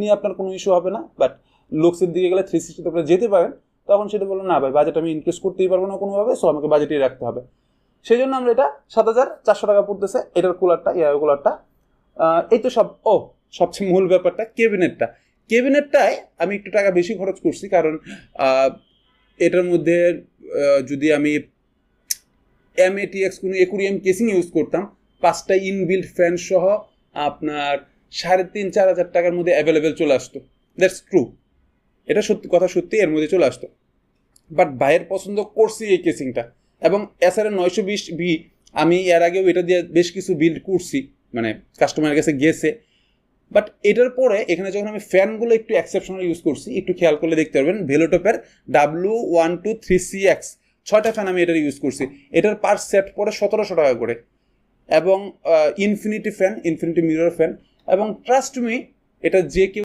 নিয়ে আপনার কোনো ইস্যু হবে না। বাট লুকসের দিকে গেলে 360 আপনারা যেতে পারেন, তখন সেটা বললো না ভাই বাজেট আমি ইনক্রিজ করতেই পারবো না কোনোভাবে, সো আমাকে বাজেটই রাখতে হবে। সেই জন্য আমরা এটা 7,400 টাকা পড়তেছে এটার কুলারটা, ইয়ার কুলারটা। এই তো সব। সবচেয়ে মূল ব্যাপারটা কেবিনেটটায় আমি একটু টাকা বেশি খরচ করছি, কারণ এটার মধ্যে যদি আমি MATX কোনো একুরিয়াম কেসিং ইউজ করতাম, 5টা ইনবিল্ট ফ্যান সহ আপনার 3,500-4,000 টাকার মধ্যে অ্যাভেলেবেল চলে আসতো। দ্যাটস ট্রু, এটা সত্যি কথা, সত্যি এর মধ্যে চলে আসতো। বাট ভাইয়ের পছন্দ করছি এই কেসিংটা, এবং SRM 920V আমি এর আগেও এটা দিয়ে বেশ কিছু বিল্ড করছি, মানে কাস্টমারের কাছে গেছে। বাট এটার পরে এখানে যখন আমি ফ্যানগুলো একটু এক্সেপশনাল ইউজ করছি, একটু খেয়াল করলে দেখতে পারবেন ভেলোটপের W123CX 6টা ফ্যান আমি এটার ইউজ করছি। এটার পার সেট পরে 1,700 টাকা করে, এবং ইনফিনিটি মিরর ফ্যান, এবং ট্রাস্ট মি এটা যে কেউ